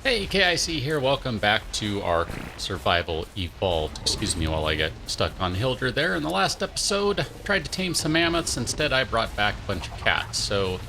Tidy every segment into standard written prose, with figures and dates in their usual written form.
Hey, KIC here. Welcome back to ARK Survival Evolved. Excuse me while I get stuck on Hildred there. In the last episode, tried to tame some mammoths. Instead, I brought back a bunch of cats. So,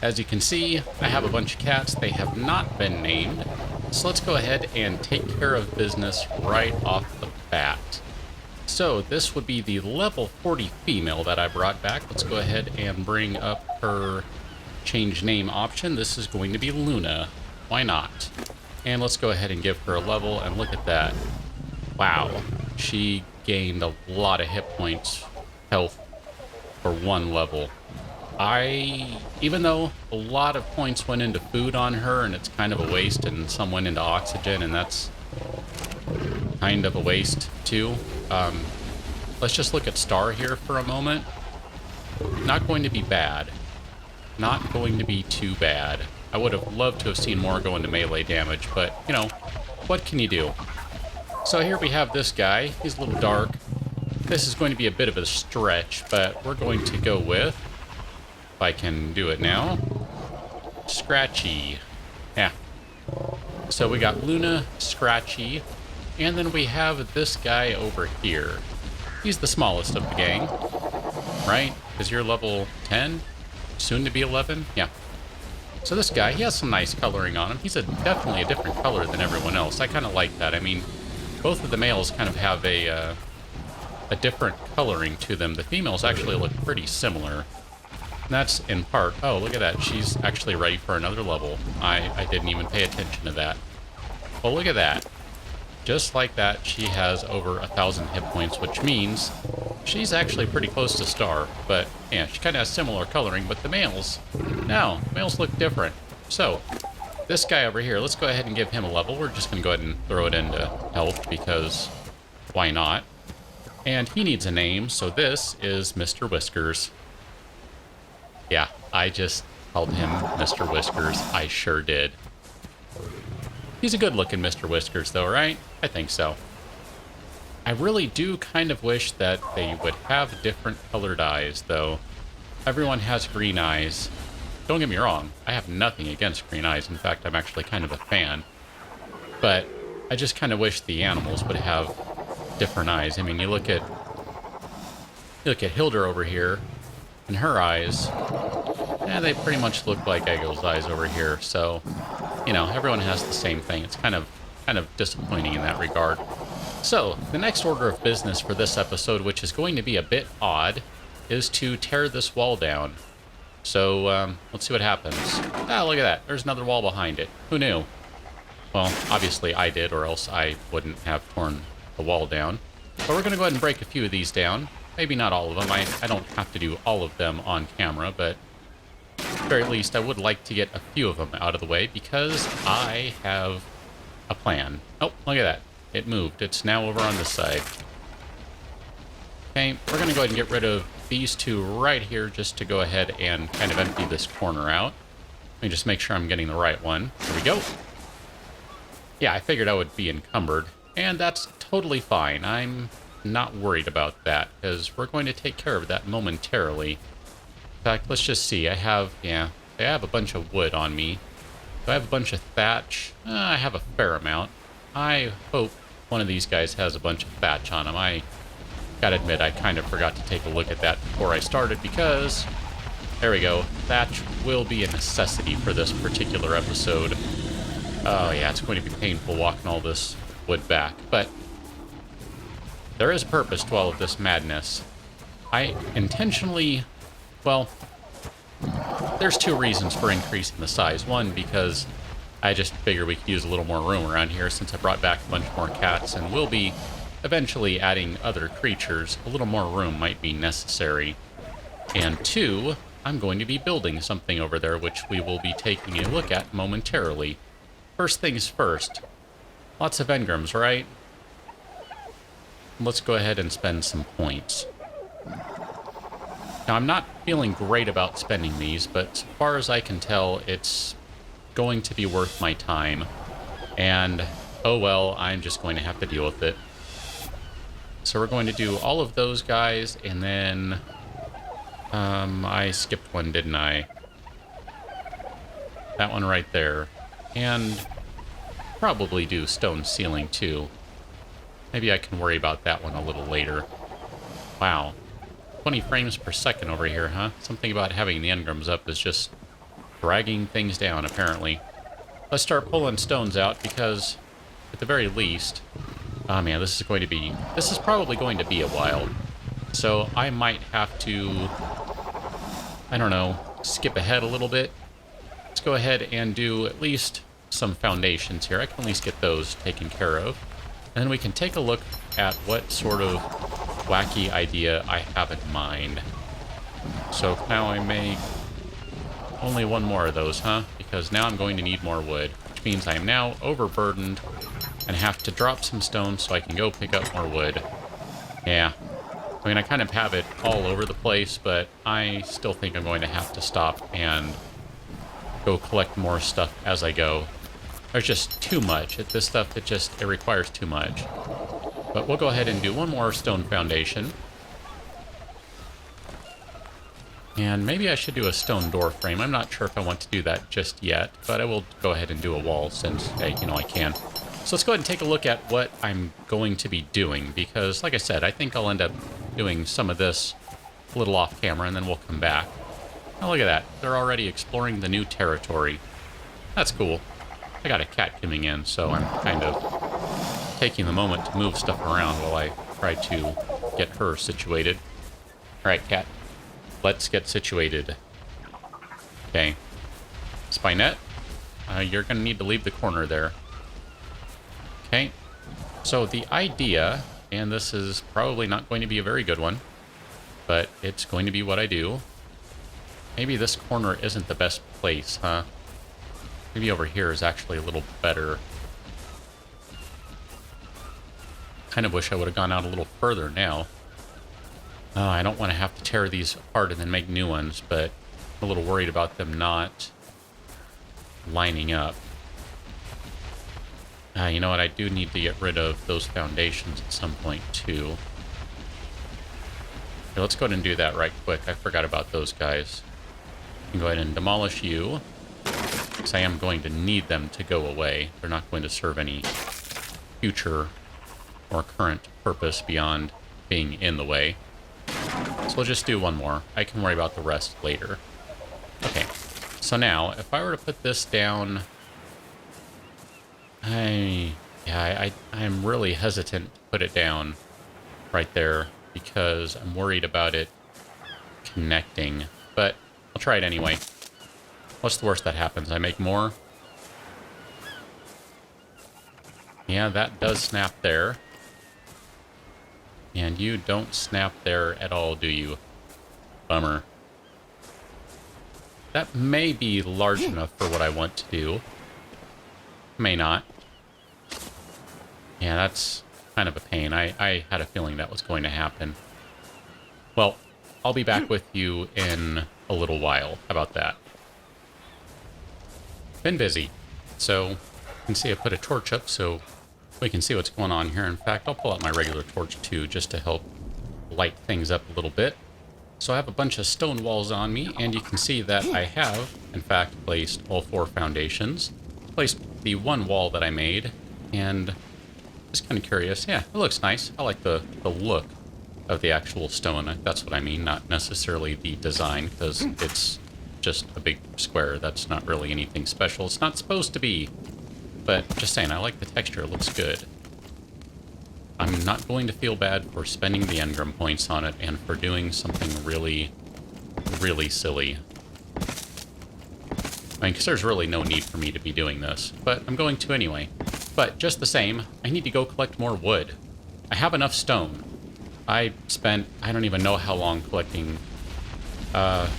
as you can see, I have a bunch of cats. They have not been named. So let's go ahead and take care of business right off the bat. So, this would be the level 40 female that I brought back. Let's go ahead and bring up her change name option. This is going to be Luna. Why not? And let's go ahead and give her a level, and look at that. Wow. She gained a lot of hit points, health, for one level. Even though a lot of points went into food on her, and it's kind of a waste, and some went into oxygen, and that's kind of a waste too. Let's just look at Star here for a moment. Not going to be bad. Not going to be too bad. I would have loved to have seen more go into melee damage, but, you know, what can you do? So here we have this guy. He's a little dark. This is going to be a bit of a stretch, but we're going to go with, if I can do it now, Scratchy. Yeah. So we got Luna, Scratchy, and then we have this guy over here. He's the smallest of the gang, right? Because you're level 10, soon to be 11? Yeah. So this guy, he has some nice coloring on him. He's definitely a different color than everyone else. I kind of like that. I mean, both of the males kind of have a different coloring to them. The females actually look pretty similar. And that's in part... Oh, look at that. She's actually ready for another level. I didn't even pay attention to that. Well, look at that. Just like that, she has over 1,000 hit points, which means she's actually pretty close to Star. But, yeah, she kind of has similar coloring, but the males... No, males look different. So, this guy over here, let's go ahead and give him a level. We're just going to go ahead and throw it into health, because why not? And he needs a name, so this is Mr. Whiskers. Yeah, I just called him Mr. Whiskers. I sure did. He's a good-looking Mr. Whiskers, though, right? I think so. I really do kind of wish that they would have different colored eyes, though. Everyone has green eyes. Don't get me wrong, I have nothing against green eyes. In fact, I'm actually kind of a fan. But I just kind of wish the animals would have different eyes. I mean, you look at Hildur over here, and her eyes, yeah, they pretty much look like Eggo's eyes over here. So, you know, everyone has the same thing. It's kind of disappointing in that regard. So, the next order of business for this episode, which is going to be a bit odd, is to tear this wall down. So, let's see what happens. Ah, look at that. There's another wall behind it. Who knew? Well, obviously I did, or else I wouldn't have torn the wall down. But we're going to go ahead and break a few of these down. Maybe not all of them. I don't have to do all of them on camera, but at the very least, I would like to get a few of them out of the way, because I have a plan. Oh, look at that. It moved. It's now over on this side. Okay, we're going to go ahead and get rid of these two right here, just to go ahead and kind of empty this corner out. Let me just make sure I'm getting the right one. There we go. Yeah, I figured I would be encumbered, and that's totally fine. I'm not worried about that, because we're going to take care of that momentarily. In fact, let's just see. I have a bunch of wood on me. Do I have a bunch of thatch? I have a fair amount. I hope one of these guys has a bunch of thatch on him. I gotta admit, I kind of forgot to take a look at that before I started, because there we go. Thatch will be a necessity for this particular episode. Oh yeah, it's going to be painful walking all this wood back, but there is purpose to all of this madness. I intentionally, well, there's two reasons for increasing the size. One, because I just figured we could use a little more room around here since I brought back a bunch more cats, and we'll be eventually adding other creatures. A little more room might be necessary. And two, I'm going to be building something over there, which we will be taking a look at momentarily. First things first. Lots of engrams, right? Let's go ahead and spend some points. Now, I'm not feeling great about spending these, but as far as I can tell, it's going to be worth my time. And, oh well, I'm just going to have to deal with it. So we're going to do all of those guys, and then... I skipped one, didn't I? That one right there. And probably do stone ceiling too. Maybe I can worry about that one a little later. Wow. 20 frames per second over here, huh? Something about having the engrams up is just dragging things down, apparently. Let's start pulling stones out because, at the very least... Oh man, this is probably going to be a while. So I might have to, I don't know, skip ahead a little bit. Let's go ahead and do at least some foundations here. I can at least get those taken care of. And then we can take a look at what sort of wacky idea I have in mind. So now I make only one more of those, huh? Because now I'm going to need more wood, which means I am now overburdened and have to drop some stones so I can go pick up more wood. Yeah. I mean, I kind of have it all over the place, but I still think I'm going to have to stop and go collect more stuff as I go. There's just too much. This stuff, it requires too much. But we'll go ahead and do one more stone foundation. And maybe I should do a stone door frame. I'm not sure if I want to do that just yet, but I will go ahead and do a wall since, hey, you know, I can. So let's go ahead and take a look at what I'm going to be doing, because, like I said, I think I'll end up doing some of this a little off camera, and then we'll come back. Oh, look at that. They're already exploring the new territory. That's cool. I got a cat coming in, so I'm kind of taking the moment to move stuff around while I try to get her situated. All right, cat. Let's get situated. Okay. Spinette, you're going to need to leave the corner there. Okay, so the idea, and this is probably not going to be a very good one, but it's going to be what I do. Maybe this corner isn't the best place, huh? Maybe over here is actually a little better. Kind of wish I would have gone out a little further now. I don't want to have to tear these apart and then make new ones, but I'm a little worried about them not lining up. You know what? I do need to get rid of those foundations at some point, too. Okay, let's go ahead and do that right quick. I forgot about those guys. You can go ahead and demolish you, because I am going to need them to go away. They're not going to serve any future or current purpose beyond being in the way. So we'll just do one more. I can worry about the rest later. Okay, so now, if I were to put this down... I'm really hesitant to put it down right there because I'm worried about it connecting, but I'll try it anyway. What's the worst that happens? I make more? Yeah, that does snap there. And you don't snap there at all, do you? Bummer. That may be large enough for what I want to do. May not. Yeah, that's kind of a pain. I had a feeling that was going to happen. Well, I'll be back with you in a little while. How about that? Been busy. So, you can see I put a torch up so we can see what's going on here. In fact, I'll pull out my regular torch too, just to help light things up a little bit. So I have a bunch of stone walls on me, and you can see that I have, in fact, placed all 4 foundations. Placed the one wall that I made, and just kind of curious. Yeah, it looks nice. I like the look of the actual stone. That's what I mean, not necessarily the design, because it's just a big square. That's not really anything special. It's not supposed to be, but just saying, I like the texture. It looks good. I'm not going to feel bad for spending the engram points on it and for doing something really, really silly. I mean, because there's really no need for me to be doing this, but I'm going to anyway. But just the same, I need to go collect more wood. I have enough stone. I spent, I don't even know how long collecting about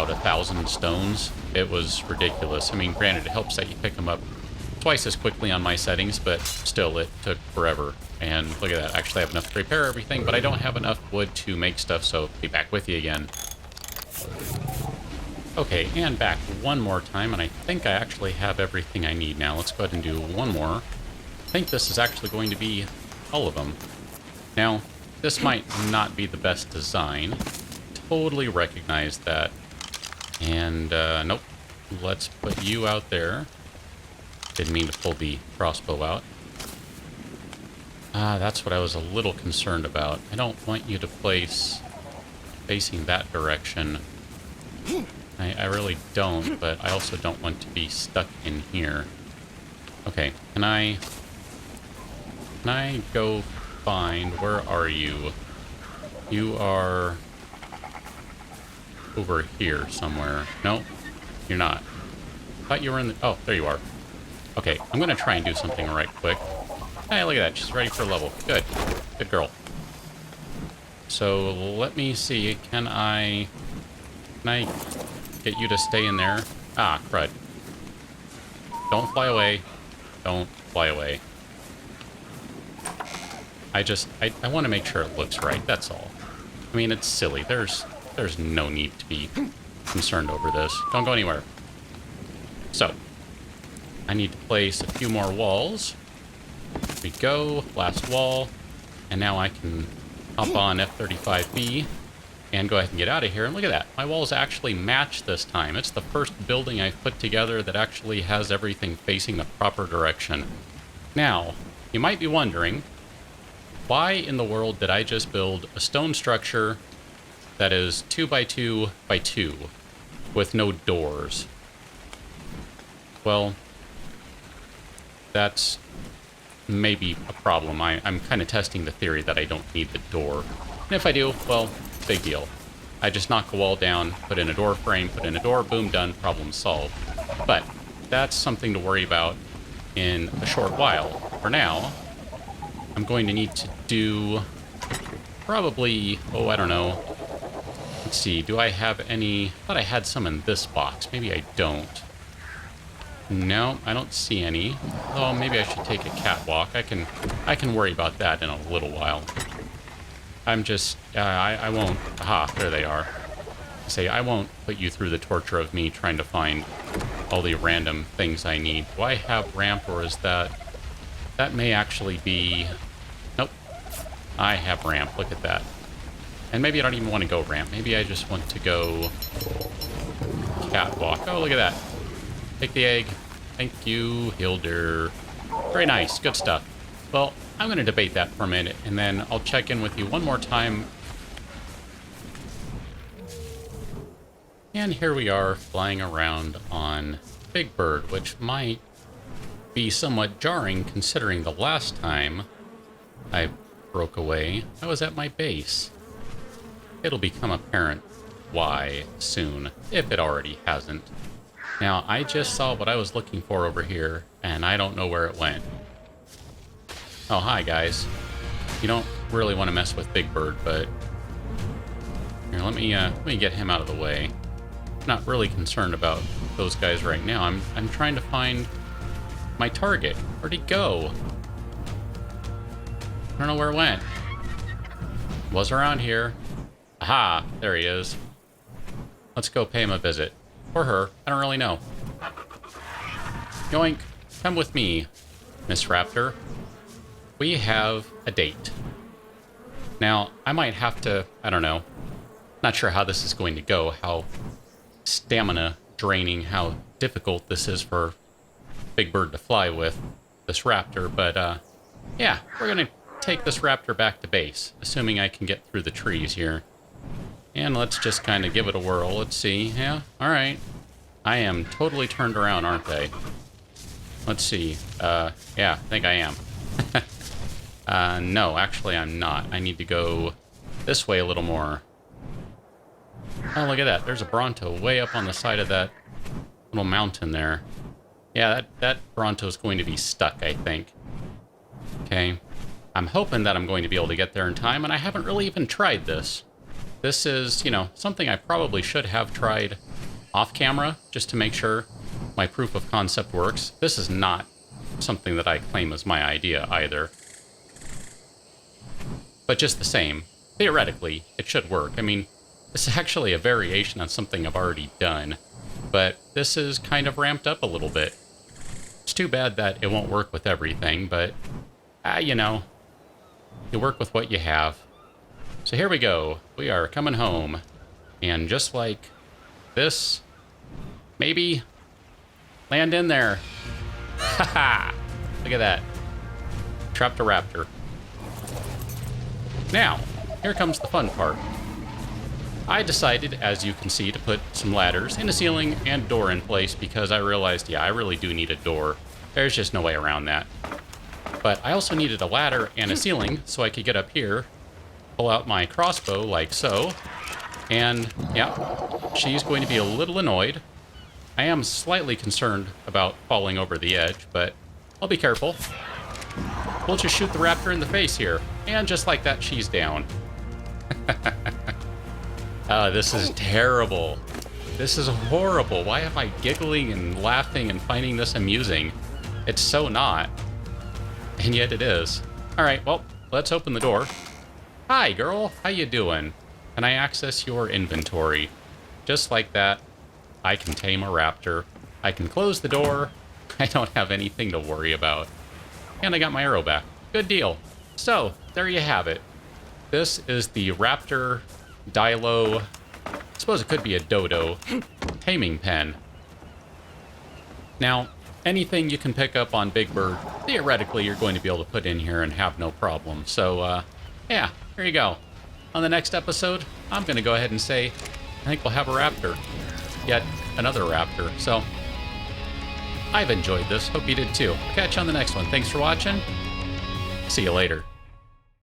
1,000 stones. It was ridiculous. I mean, granted, it helps that you pick them up twice as quickly on my settings, but still, it took forever. And look at that. Actually, I have enough to repair everything, but I don't have enough wood to make stuff, so I'll be back with you again. Okay, and back one more time, and I think I actually have everything I need now. Let's go ahead and do one more. I think this is actually going to be all of them. Now, this might not be the best design. Totally recognize that. And, nope. Let's put you out there. Didn't mean to pull the crossbow out. That's what I was a little concerned about. I don't want you to place facing that direction. I really don't, but I also don't want to be stuck in here. Okay, can I go find... Where are you? You are over here somewhere. No, you're not. I thought you were in the... Oh, there you are. Okay, I'm going to try and do something right quick. Hey, look at that. She's ready for level. Good. Good girl. So, let me see. Can I get you to stay in there? Ah, crud. Don't fly away. Don't fly away. I want to make sure it looks right. That's all. I mean, it's silly. There's no need to be concerned over this. Don't go anywhere. So, I need to place a few more walls. There we go. Last wall. And now I can hop on F-35B and go ahead and get out of here. And look at that. My walls actually match this time. It's the first building I've put together that actually has everything facing the proper direction. Now, you might be wondering, why in the world did I just build a stone structure that is 2 by 2 by 2 with no doors? Well, that's maybe a problem. I'm kind of testing the theory that I don't need the door. And if I do, well, big deal. I just knock a wall down, put in a door frame, put in a door, boom, done, problem solved. But that's something to worry about in a short while. For now, I'm going to need to do probably, oh, I don't know. Let's see, do I have any... I thought I had some in this box. Maybe I don't. No, I don't see any. Oh, maybe I should take a catwalk. I can worry about that in a little while. I'm just... I won't... Aha, there they are. I won't put you through the torture of me trying to find all the random things I need. Do I have ramp, or is that... That may actually be... Nope. I have ramp. Look at that. And maybe I don't even want to go ramp. Maybe I just want to go... catwalk. Oh, look at that. Take the egg. Thank you, Hilder. Very nice. Good stuff. Well, I'm going to debate that for a minute, and then I'll check in with you one more time. And here we are, flying around on Big Bird, which might be somewhat jarring considering the last time I broke away, I was at my base. It'll become apparent why soon, if it already hasn't. Now, I just saw what I was looking for over here, and I don't know where it went. Oh, hi, guys. You don't really want to mess with Big Bird, but... Here, let me get him out of the way. I'm not really concerned about those guys right now. I'm trying to find my target. Where'd he go? I don't know where it went. Was around here. Aha, there he is. Let's go pay him a visit. Or her. I don't really know. Yoink. Come with me, Miss Raptor. We have a date. Now, I might have to... I don't know. Not sure how this is going to go. How stamina draining. How difficult this is for Big Bird to fly with. This Raptor. But, yeah. We're going to take this Raptor back to base. Assuming I can get through the trees here. And let's just kind of give it a whirl. Let's see. Yeah, alright. I am totally turned around, aren't they? Let's see. Yeah, I think I am. No, actually I'm not. I need to go this way a little more. Oh, look at that. There's a Bronto way up on the side of that little mountain there. Yeah, that Bronto's going to be stuck, I think. Okay. I'm hoping that I'm going to be able to get there in time, and I haven't really even tried this. This is, you know, something I probably should have tried off camera, just to make sure my proof of concept works. This is not something that I claim as my idea either. But just the same, theoretically, it should work. I mean, this is actually a variation on something I've already done, but this is kind of ramped up a little bit. It's too bad that it won't work with everything, but, you know, you work with what you have. So here we go. We are coming home. And just like this, maybe land in there. Haha! Look at that. Trapped a raptor. Now, here comes the fun part. I decided, as you can see, to put some ladders in a ceiling and door in place because I realized, yeah, I really do need a door. There's just no way around that. But I also needed a ladder and a ceiling so I could get up here, pull out my crossbow like so, and yeah, she's going to be a little annoyed. I am slightly concerned about falling over the edge, but I'll be careful. We'll just shoot the raptor in the face here, and just like that, she's down. This is terrible. This is horrible. Why am I giggling and laughing and finding this amusing? It's so not. And yet it is. All right, well, let's open the door. Hi, girl. How you doing? Can I access your inventory? Just like that, I can tame a raptor. I can close the door. I don't have anything to worry about. And I got my arrow back. Good deal. So, there you have it. This is the Raptor Dilo, I suppose it could be a dodo, taming pen. Now, anything you can pick up on Big Bird, theoretically you're going to be able to put in here and have no problem. So, yeah, here you go. On the next episode, I'm going to go ahead and say, I think we'll have a raptor. Yet another raptor. So, I've enjoyed this. Hope you did too. Catch you on the next one. Thanks for watching. See you later.